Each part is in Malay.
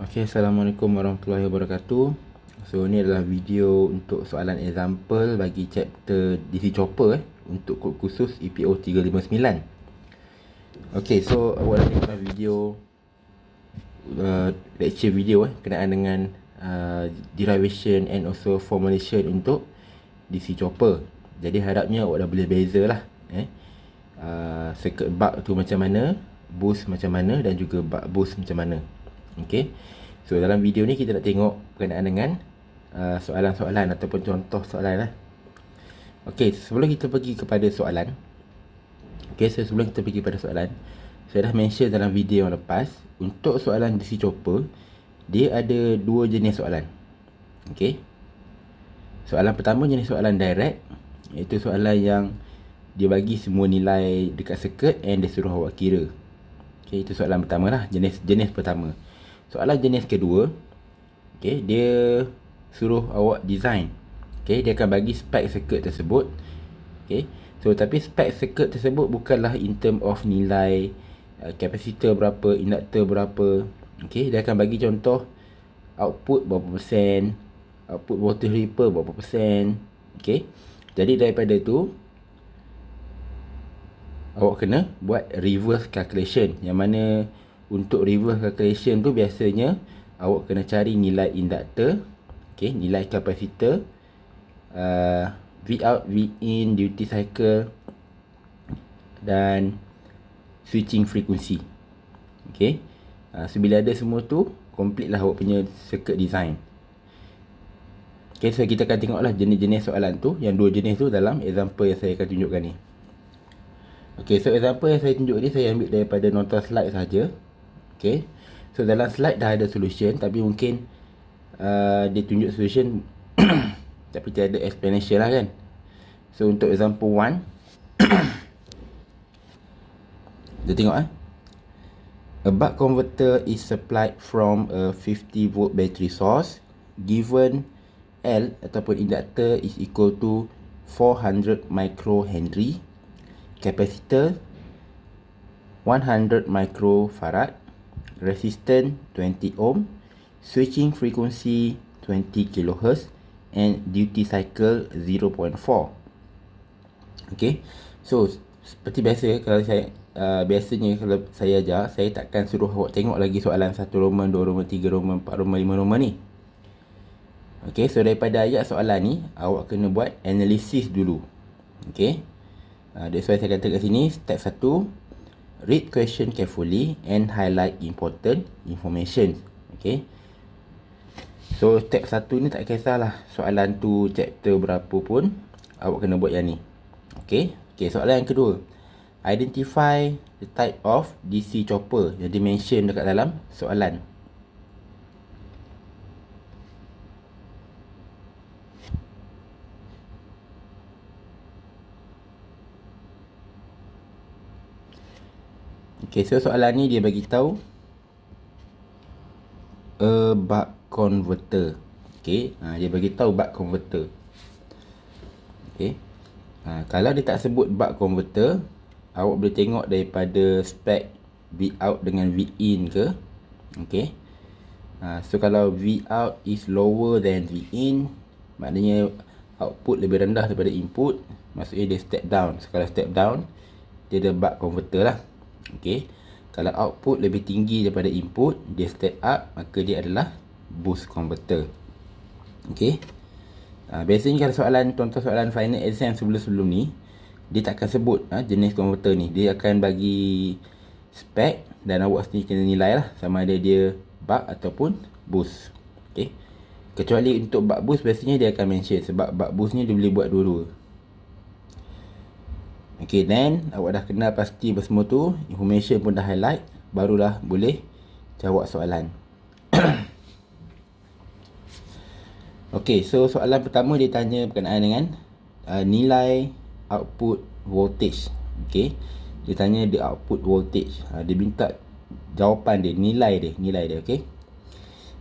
Okay, Assalamualaikum warahmatullahi wabarakatuh. So, ni adalah video untuk soalan example bagi chapter DC Chopper untuk kod khusus EPO 359. Okay, so awak dah tengok video lecture video berkenaan dengan derivation and also formulation untuk DC Chopper. Jadi harapnya awak dah boleh beza lah circuit buck tu macam mana, boost macam mana dan juga buck boost macam mana. Okay, so dalam video ni kita nak tengok berkenaan dengan soalan-soalan ataupun contoh soalan lah. Okay, sebelum kita pergi kepada soalan, sebelum kita pergi pada soalan, saya dah mention dalam video yang lepas, untuk soalan DC Chopper, dia ada dua jenis soalan. Okay, soalan pertama jenis soalan direct, iaitu soalan yang dia bagi semua nilai dekat circuit and dia suruh awak kira. Okay, itu soalan pertama lah, jenis pertama. Soalan jenis kedua, okay, dia suruh awak design. Okay, dia akan bagi spek circuit tersebut. Okay, so tapi spek circuit tersebut bukanlah in term of nilai kapasitor berapa, induktor berapa. Okay, dia akan bagi contoh output berapa persen, output voltage ripple berapa persen. Okay, jadi daripada tu awak kena buat reverse calculation, yang mana untuk reverse calculation tu biasanya awak kena cari nilai induktor, okay, nilai kapasitor, Vout, Vin, duty cycle dan switching frequency. Okay, so bila ada semua tu, complete lah awak punya circuit design. Okay, so kita akan tengoklah jenis-jenis soalan tu, yang dua jenis tu dalam example yang saya akan tunjukkan ni. Okay, so example yang saya tunjuk ni saya ambil daripada nota slide saja. Okay, so dalam slide dah ada solution, tapi mungkin dia tunjuk solution tapi tiada explanation lah kan. So untuk example 1 kita tengok a buck converter is supplied from a 50 volt battery source given L ataupun inductor is equal to 400 microhenry, capacitor 100 microfarad, resistance 20 ohm, switching frequency 20 kHz and duty cycle 0.4. Okay, so seperti biasa kalau saya biasanya kalau saya ajar, saya takkan suruh awak tengok lagi soalan 1 Roman, 2 Roman, 3 Roman, 4 Roman, 5 Roman ni. Okay, so daripada ayat soalan ni awak kena buat analisis dulu. Okay, that's why saya kata kat sini step 1, read question carefully and highlight important information. Okay, so step 1 ni tak kisahlah soalan tu chapter berapa pun, awak kena buat yang ni. Okay, soalan yang kedua, identify the type of DC chopper yang dimention dekat dalam soalan. Okay, so soalan ni dia bagi tahu a buck converter. Okay, dia bagi tahu buck converter. Okay, kalau dia tak sebut buck converter, awak boleh tengok daripada spek Vout dengan Vin ke. Okay, so kalau Vout is lower than Vin, maknanya output lebih rendah daripada input, maksudnya dia step down. So kalau step down, dia ada buck converter lah. Okay, kalau output lebih tinggi daripada input, dia step up, maka dia adalah boost converter. Okay, biasanya kalau soalan, contoh soalan final exam sebelum-sebelum ni, dia takkan sebut jenis converter ni. Dia akan bagi spek dan awak sendiri kena nilai lah sama ada dia buck ataupun boost. Okay, kecuali untuk buck boost biasanya dia akan mention, sebab buck boost ni dia boleh buat dua-dua. Okay, then awak dah kenal pasti semua tu, information pun dah highlight, barulah boleh jawab soalan. Okay, so soalan pertama dia tanya berkenaan dengan nilai output voltage. Okay, dia tanya the output voltage, dia minta jawapan dia, nilai dia. Okay,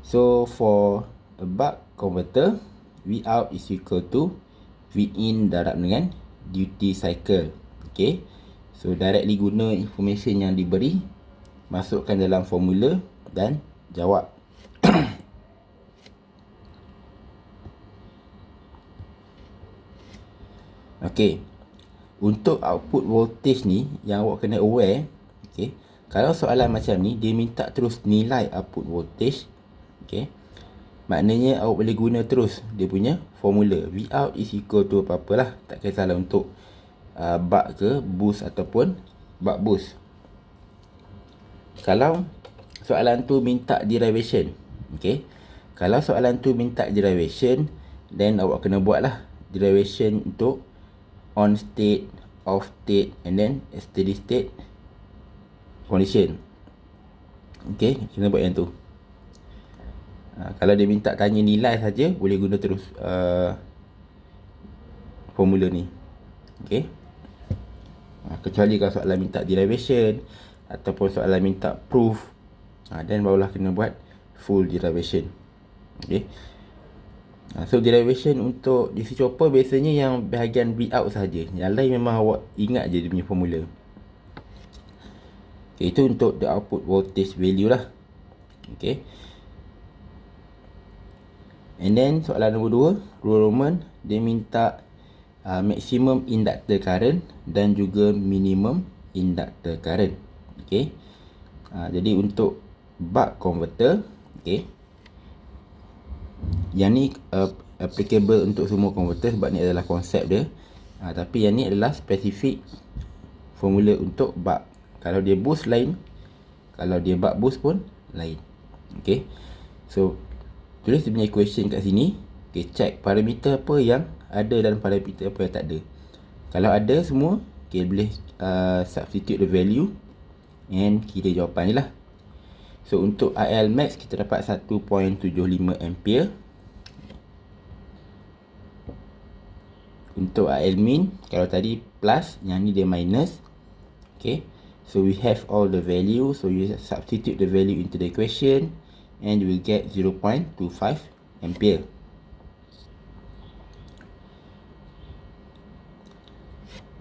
so for a buck converter, Vout is equal to Vin darab dengan duty cycle. Okay, so directly guna information yang diberi, masukkan dalam formula dan jawab. Okey. Untuk output voltage ni yang awak kena aware, okey. Kalau soalan macam ni dia minta terus nilai output voltage, okey. Maknanya awak boleh guna terus dia punya formula. Vout is equal to apa-apalah, tak kisahlah untuk buck ke boost ataupun buck boost. Kalau soalan tu minta derivation, okey. Kalau soalan tu minta derivation, then awak kena buatlah derivation untuk on state, off state and then steady state condition. Okey, kena buat yang tu. Kalau dia minta tanya nilai saja, boleh guna terus formula ni. Okey. Kecuali kalau soalan minta derivation ataupun soalan minta proof, dan barulah kena buat full derivation. Okey. So derivation untuk DC chopper biasanya yang bahagian Vout saja. Yang lain memang awak ingat je dia punya formula. Okay, itu untuk the output voltage value lah. Okay. And then soalan nombor 2, rule Roman, dia minta maximum inductor current dan juga minimum inductor current. Okay. Jadi untuk buck converter, okay, yang ni applicable untuk semua converter sebab ni adalah konsep dia. Tapi yang ni adalah spesifik formula untuk buck. Kalau dia boost lain, kalau dia buck boost pun lain. Okay. So tulis dia punya equation kat sini. Okay, check parameter apa yang ada dan parameter apa yang tak ada. Kalau ada semua, okay, boleh substitute the value and kira jawapan ni lah. So untuk IL max kita dapat 1.75 ampere. Untuk IL min, kalau tadi plus, yang ni dia minus. Okay, so we have all the value, so you substitute the value into the equation and you will get 0.25 ampere.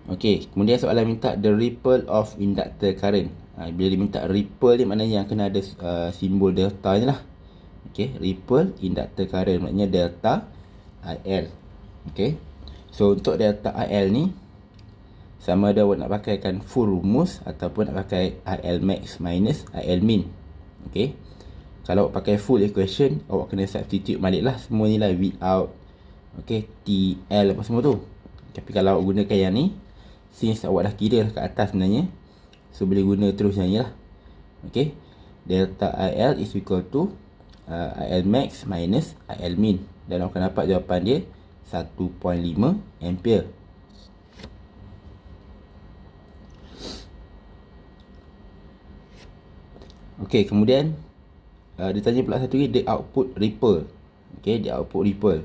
Okay, kemudian soalan minta the ripple of inductor current. Bila dia minta ripple ni maknanya yang kena ada simbol delta ni lah. Okay, ripple inductor current maknanya delta IL. Okay, so untuk delta IL ni sama ada awak nak pakaikan full rumus ataupun nak pakai IL max minus IL min. Okay, kalau awak pakai full equation, awak kena substitute balik lah semua nilai Vout, okay, TL apa semua tu. Tapi kalau awak gunakan yang ni, since awak dah kira kat atas sebenarnya, so boleh guna terus yang ni lah. Okay, delta IL is equal to IL max minus IL min, dan awak akan dapat jawapan dia 1.5 ampere. Okay, kemudian dia tanya pula satu lagi, the output ripple. Okay, the output ripple.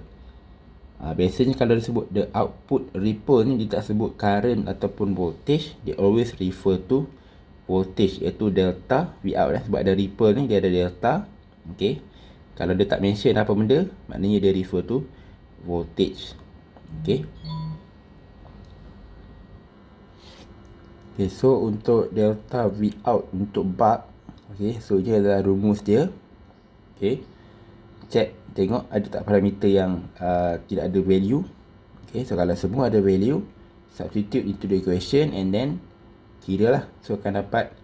Biasanya kalau disebut the output ripple ni, dia tak sebut current ataupun voltage, dia always refer to voltage, iaitu delta Vout lah. Sebab ada ripple ni, dia ada delta. Okay, kalau dia tak mention apa benda, maknanya dia refer to voltage. Okay. Okay, so untuk delta Vout untuk buck, okay, so dia adalah rumus dia. Okay, check, tengok ada tak parameter yang tidak ada value. Okay, so kalau semua ada value, substitute into the equation and then kira lah. So akan dapat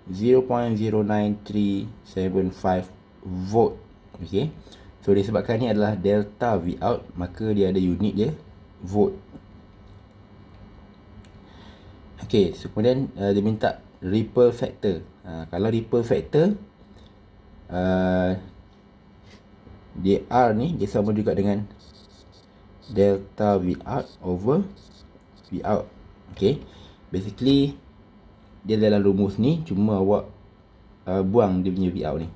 0.09375 volt. Okay, so disebabkan ni adalah delta Vout, maka dia ada unit dia volt. Okay, so kemudian dia minta ripple factor. Kalau ripple factor, dia R ni dia sama juga dengan delta Vout over Vout. Okay, basically dia dalam rumus ni, cuma awak buang dia punya Vout ni.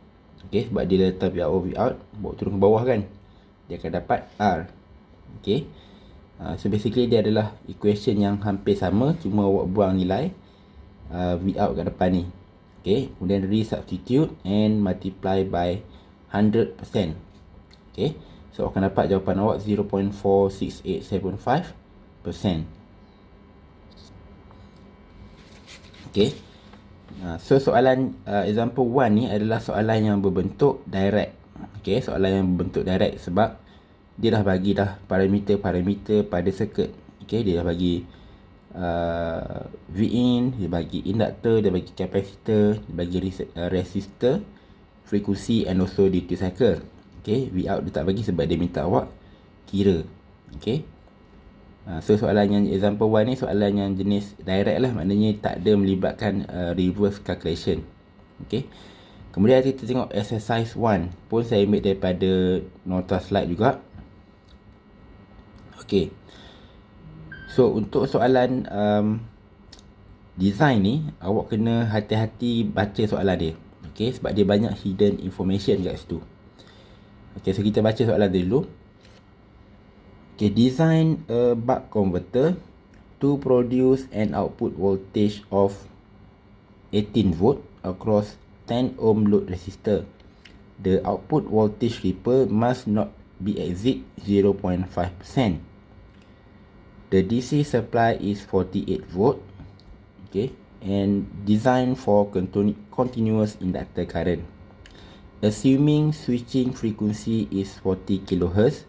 Okay, sebab dia delta Vout over Vout, bawa turun ke bawah kan, dia akan dapat R. Okay, so basically dia adalah equation yang hampir sama, cuma awak buang nilai Vout kat depan ni. Okay, kemudian resubstitute and multiply by 100%. Okay, so akan dapat jawapan awak 0.46875%. Okay, so soalan example 1 ni adalah soalan yang berbentuk direct. Okay, soalan yang berbentuk direct sebab dia dah bagi dah parameter-parameter pada circuit. Okay, dia dah bagi Vin, dia bagi inductor, dia bagi capacitor, dia bagi resistor, frekuensi and also duty cycle. Okay, Vout dia tak bagi sebab dia minta awak kira. Okay, so soalan yang example 1 ni soalan yang jenis direct lah, maknanya tak ada melibatkan reverse calculation. Okay, kemudian kita tengok exercise 1 pun saya ambil daripada nota slide juga. Okay, so untuk soalan design ni, awak kena hati-hati baca soalan dia. Okay, sebab dia banyak hidden information kat situ. Okay, so kita baca soalan dia dulu. Okay, design a buck converter to produce an output voltage of 18 volt across 10 ohm load resistor. The output voltage ripple must not be exceed 0.5%. The DC supply is 48 volt. Okay, and designed for continuous inductor current. Assuming switching frequency is 40 kHz,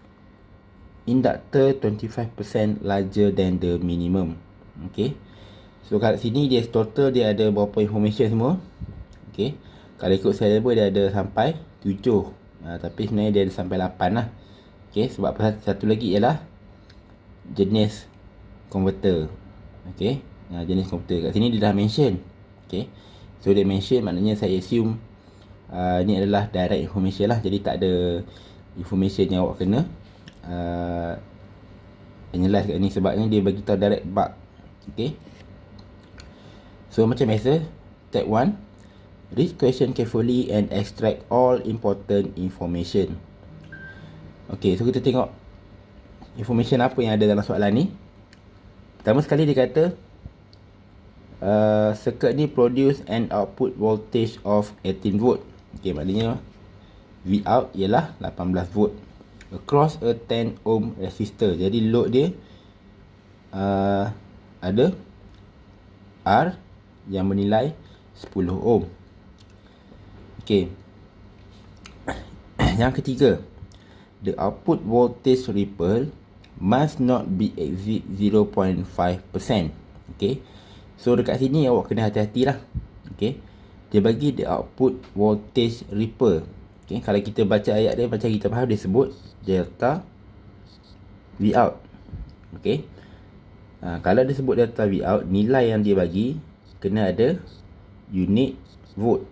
inductor 25% larger than the minimum. Okay, so kat sini dia total dia ada berapa information semua. Okay, kalau ikut syllabus dia ada sampai 7, tapi sebenarnya dia ada sampai 8 lah. Okay, sebab satu lagi ialah jenis converter. Okay, jenis converter kat sini dia dah mention. Okay, so dia mention maknanya saya assume ni adalah direct information lah, jadi tak ada information yang awak kena analyze kat ni, sebabnya dia bagi tahu direct buck. Okay, so macam biasa, step 1, read question carefully and extract all important information. Okay, so kita tengok information apa yang ada dalam soalan ni. Pertama sekali dia kata circuit ni produce an output voltage of 18 volt. Okay, maknanya Vout ialah 18 volt across a 10 ohm resistor. Jadi load dia ada R yang bernilai 10 ohm. Okay, yang ketiga, the output voltage ripple must not be exceed 0.5%. Okay, so dekat sini awak kena hati-hati lah. Okay, dia bagi the output voltage ripple. Okay, kalau kita baca ayat dia macam kita faham, dia sebut delta Vout. Okay, kalau dia sebut delta Vout, nilai yang dia bagi kena ada unit volt.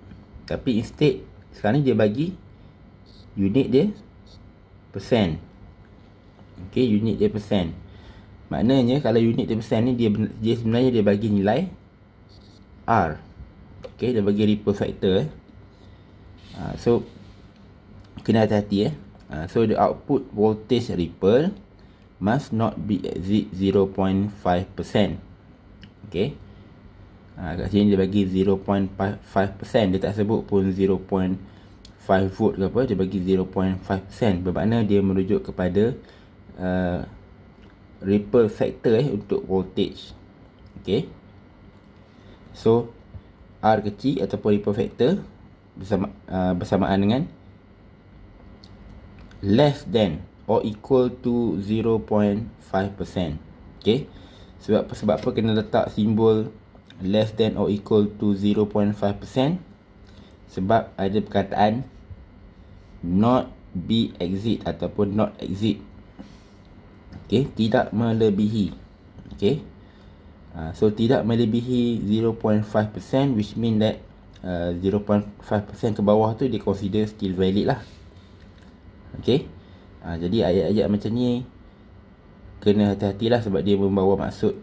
Tapi instead sekarang ni dia bagi unit dia persen. Okay, unit dia persen. Maknanya kalau unit dia persen ni, dia sebenarnya dia bagi nilai R. Okay, dia bagi ripple factor. So kena hati-hati. So the output voltage ripple must not be exceed 0.5%. Okay, kat sini dia bagi 0.5%. Dia tak sebut pun 0.5 volt ke apa, dia bagi 0.5%. Bermakna dia merujuk kepada ripple factor untuk voltage. Okay, so R kecil ataupun ripple factor bersamaan dengan less than or equal to 0.5%. Okay, sebab apa kena letak simbol less than or equal to 0.5%? Sebab ada perkataan not be exceed ataupun not exceed. Okay, tidak melebihi. Okay, so tidak melebihi 0.5%, which mean that 0.5% ke bawah tu dia consider still valid lah. Okay, jadi ayat-ayat macam ni kena hati-hatilah sebab dia membawa maksud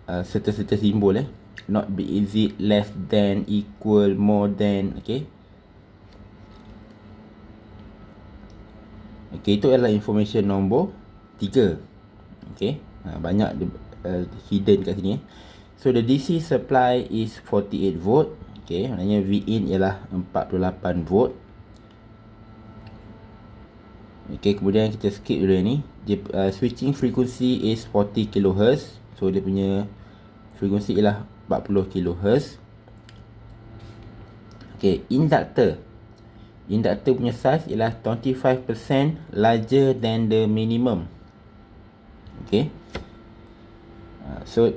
serta-serta simbol not be exceed, less than, equal, more than. Okay, okay, itu adalah information nombor 3. Okay, banyak hidden kat sini. So the DC supply is 48 volt. Okay, maknanya Vin ialah 48 volt. Okay, kemudian kita skip dulu ni. Switching frequency is 40 kHz. So dia punya frekuensi ialah 40 kHz. Okay, inductor. Inductor punya size ialah 25% larger than the minimum. Okay. So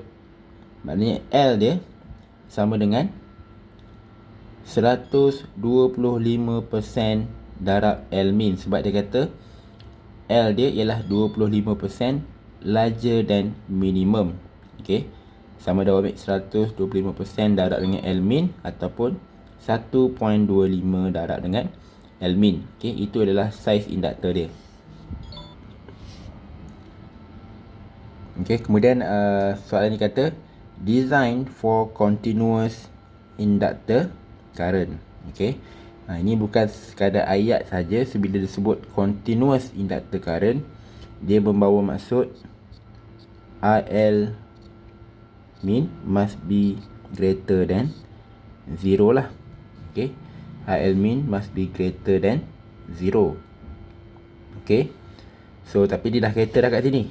maknanya L dia sama dengan 125% darab L min, sebab dia kata L dia ialah 25% larger than minimum. Okay. Sama ada ambil 125% darab dengan L min ataupun 1.25 darab dengan L min. Okay. Itu adalah saiz induktor dia. Okay. Kemudian soalan ni kata design for continuous inductor current. Okay. Ini bukan sekadar ayat saja. Bila disebut continuous inductor current, dia membawa maksud RL min must be greater than 0 lah. Okay. RL min must be greater than 0. Okay. So tapi dia dah kereta dah kat sini.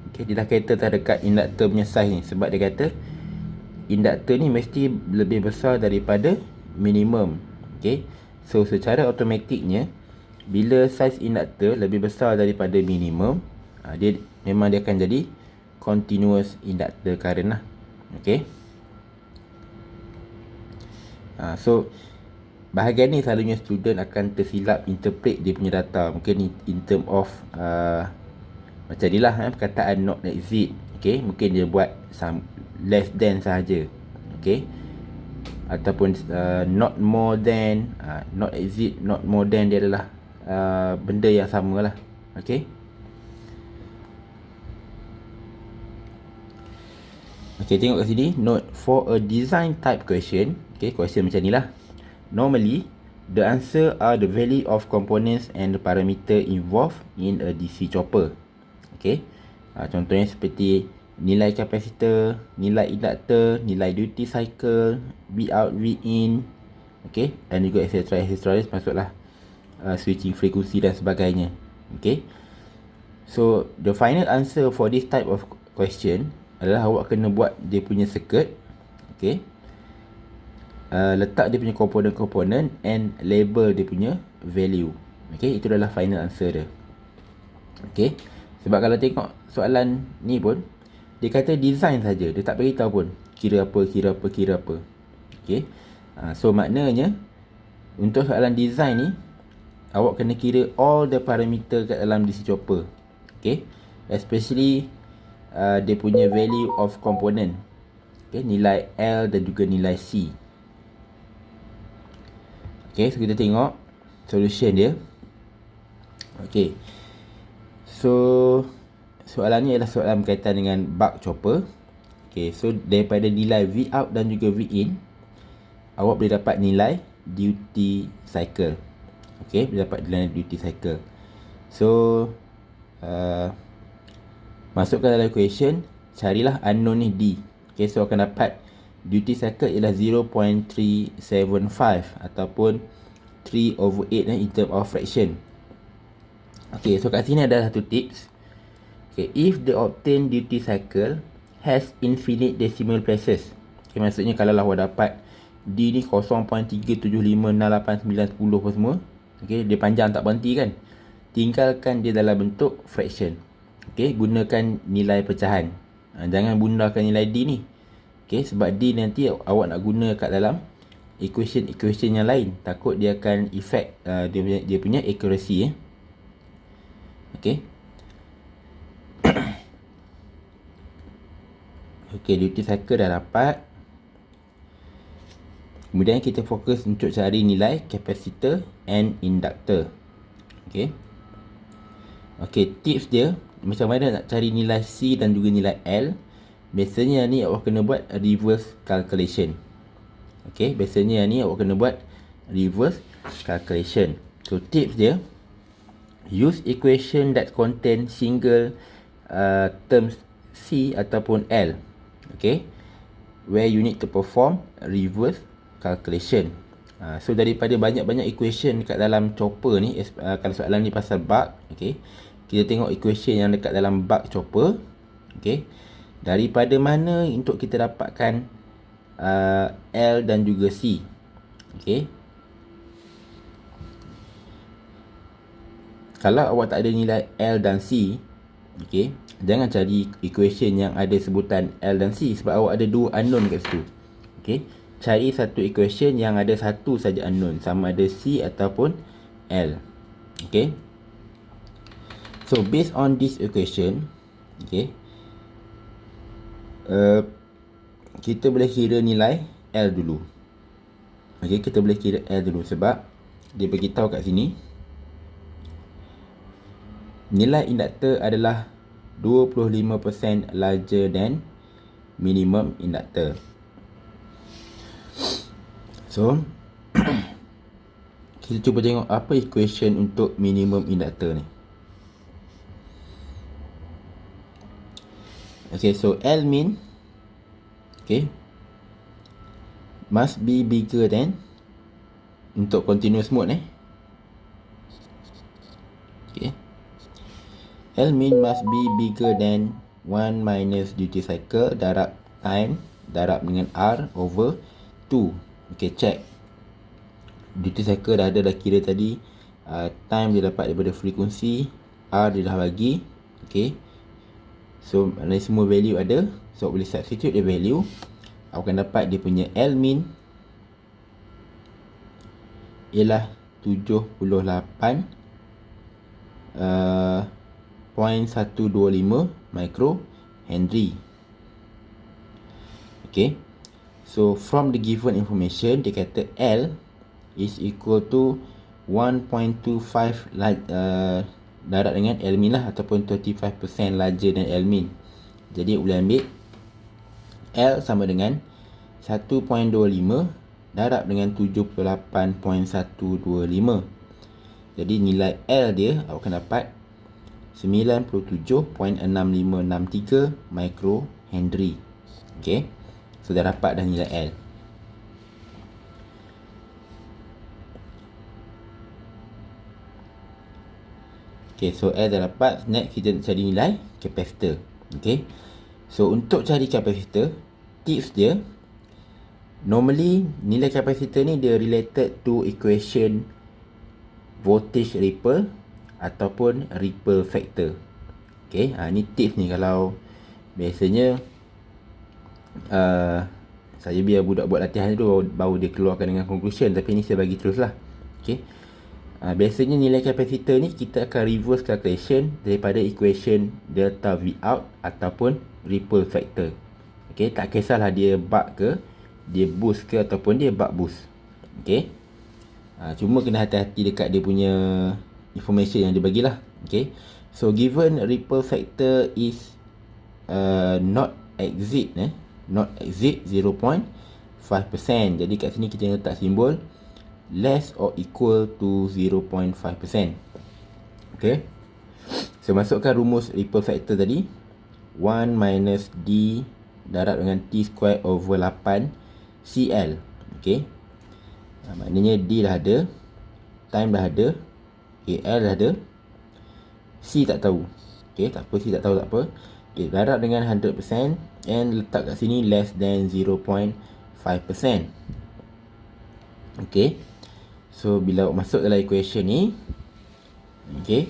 Okay. Dia dah kereta dah dekat induktor punya size ni. Sebab dia kata induktor ni mesti lebih besar daripada minimum. Okay. So secara automatiknya, bila saiz induktor lebih besar daripada minimum, dia akan jadi continuous inductor current lah. Okay. So bahagian ni selalunya student akan tersilap interpret dia punya data. Mungkin in term of macam ni lah, perkataan not exceed. Okay. Mungkin dia buat some less than sahaja. Okay. Ataupun not more than, not exceed, not more than, dia adalah benda yang sama lah. Okay. Okay, tengok kat sini. Note, for a design type question. Okay, question macam ni lah. Normally, the answer are the value of components and the parameter involved in a DC chopper. Okay. Contohnya seperti nilai kapasitor, nilai induktor, nilai duty cycle, V out, V in. Okay. Dan juga etc. Masuklah switching frequency dan sebagainya. Okay. So the final answer for this type of question adalah awak kena buat dia punya circuit. Okay. Letak dia punya komponen-komponen and label dia punya value. Okay. Itu adalah final answer dia. Okay. Sebab kalau tengok soalan ni pun, dia kata design saja, dia tak beritahu pun kira apa. Okay. So maknanya untuk soalan design ni, awak kena kira all the parameter kat dalam DC chopper. Okay. Especially dia punya value of component. Okay. Nilai L dan juga nilai C. Okay. So kita tengok solution dia. Okay. So soalan ni adalah soalan berkaitan dengan buck chopper. Okay, so daripada nilai V out dan juga V in, awak boleh dapat nilai duty cycle. Okay, boleh dapat nilai duty cycle. So masukkan dalam equation, carilah unknown ni D. Okay, so akan dapat duty cycle ialah 0.375 ataupun 3/8 in term of fraction. Okay, so kat sini ada satu tips. Okay, if the obtained duty cycle has infinite decimal places. Okay, maksudnya kalau lah awak dapat D ni 0.3756890 apa semua. Okay, dia panjang tak berhenti kan. Tinggalkan dia dalam bentuk fraction. Okay, gunakan nilai pecahan. Jangan gunakan nilai D ni. Okay, sebab D nanti awak nak guna kat dalam equation yang lain. Takut dia akan effect dia punya accuracy. Okay. Okay, duty cycle dah dapat. Kemudian kita fokus untuk cari nilai capacitor and inductor. Okay. Okay, tips dia macam mana nak cari nilai C dan juga nilai L. Biasanya ni awak kena buat reverse calculation. Okay, biasanya ni awak kena buat reverse calculation. So tips dia, use equation that contain single terms C ataupun L. Okay, where you need to perform reverse calculation. So daripada banyak-banyak equation dekat dalam chopper ni, kalau soalan ni pasal buck, okay, kita tengok equation yang dekat dalam buck chopper. Okay, daripada mana untuk kita dapatkan L dan juga C. Okay, kalau awak tak ada nilai L dan C, okey, jangan cari equation yang ada sebutan L dan C sebab awak ada dua unknown kat situ. Okey, cari satu equation yang ada satu saja unknown, sama ada C ataupun L. Okey. So based on this equation, okey, kita boleh kira nilai L dulu. Okey, kita boleh kira L dulu sebab dia beritahu kat sini nilai induktor adalah 25% larger than minimum induktor. So kita cuba tengok apa equation untuk minimum induktor ni. Okay, so L min, okay, must be bigger than, untuk continuous mode okay, L min must be bigger than 1 minus duty cycle darab time darab dengan R over 2. Okay, check. Duty cycle dah kira tadi. Time dia dapat daripada frekuensi, R dia dah bagi. Okay, so maknanya semua value ada. So boleh substitute the value. Awak akan dapat dia punya L min ialah 78.125 micro Henry. Okay, so from the given information, dia kata L is equal to 1.25 darab dengan L min lah, ataupun 25% larger than L min. Jadi boleh ambil L sama dengan 1.25 darab dengan 78.125. Jadi nilai L dia awak akan dapat 97.6563 micro Henry. Okay, so dah dapat dah nilai L. Okay, so L dah dapat. Next kita nak cari nilai capacitor. Okay, so untuk cari capacitor, tips dia, normally nilai capacitor ni dia related to equation voltage ripple ataupun ripple factor. Okay, ni tips ni. Kalau biasanya saya biar budak buat latihan tu baru dia keluarkan dengan conclusion, tapi ni saya bagi terus lah. Okay, biasanya nilai capacitor ni kita akan reverse calculation daripada equation delta V out ataupun ripple factor. Okay, tak kisahlah dia buck ke, dia boost ke, ataupun dia buck boost. Okay, cuma kena hati-hati dekat dia punya information yang dia bagilah. Okay, so given ripple factor is not exceed 0.5%. Jadi kat sini kita letak simbol less or equal to 0.5%. Okay, so masukkan rumus ripple factor tadi, 1 minus D darab dengan T square over 8 CL. Okay, maknanya D dah ada, time dah ada, okay, L dah ada, C tak tahu. Okay, tak apa, C tak tahu tak apa. Okay, darab dengan 100% and letak kat sini less than 0.5%. Okay, so bila awak masuk dalam equation ni, okay,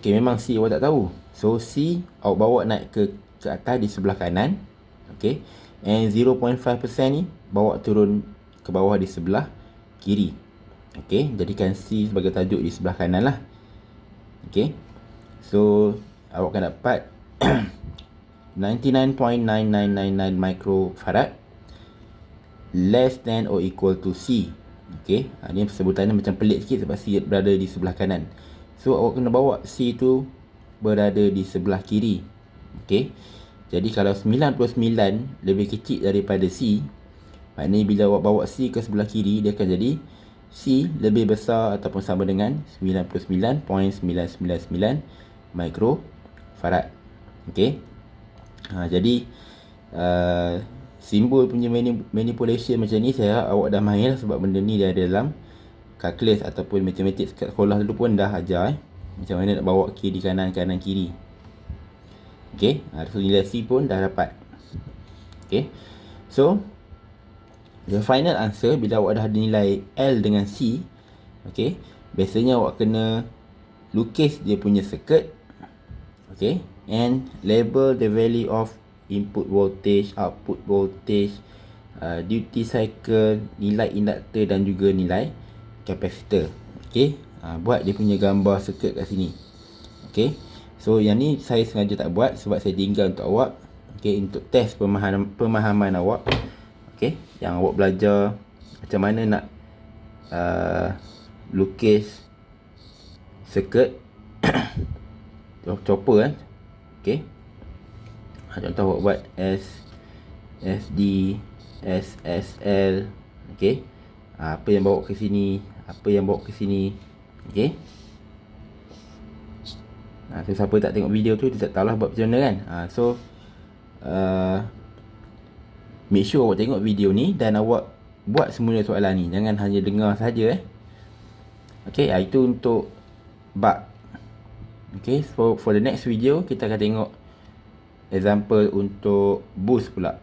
memang C awak tak tahu. So C awak bawa naik ke atas di sebelah kanan. Okay, and 0.5% ni bawa turun ke bawah di sebelah kiri. Okay, jadikan C sebagai tajuk di sebelah kanan lah. Okay, so awak akan dapat 99.9999 microfarad less than or equal to C. Okay, ni sebutannya macam pelik sikit sebab C berada di sebelah kanan. So awak kena bawa C tu berada di sebelah kiri. Okay, jadi kalau 99 lebih kecil daripada C, maknanya bila awak bawa C ke sebelah kiri, dia akan jadi C lebih besar ataupun sama dengan 99.999 microfarad. Okay, jadi simbol punya manipulation macam ni saya harap awak dah mahir, sebab benda ni dah ada dalam kalkulus ataupun matematik kat sekolah dulu pun dah ajar macam mana nak bawa kiri kanan, kanan kiri. Okay, so nilai C pun dah dapat. Okay, so the final answer bila awak dah ada nilai L dengan C, okay, biasanya awak kena lukis dia punya circuit. Okay, and label the value of input voltage, output voltage, duty cycle, nilai induktor dan juga nilai kapasitor. Okay, buat dia punya gambar circuit kat sini. Okay, so yang ni saya sengaja tak buat sebab saya tinggal untuk awak. Okay, untuk test pemahaman awak. Okay, yang awak belajar macam mana nak lukis circuit chopper kan. Okay, contoh awak buat SD, SSL. Okay, apa yang bawa ke sini, apa yang bawa ke sini. Okay, so siapa tak tengok video tu dia tak tahulah buat macam mana kan. So make sure awak tengok video ni dan awak buat semula soalan ni, jangan hanya dengar saja. Okay, itu untuk bug. Okay, so for the next video kita akan tengok example untuk boost pula.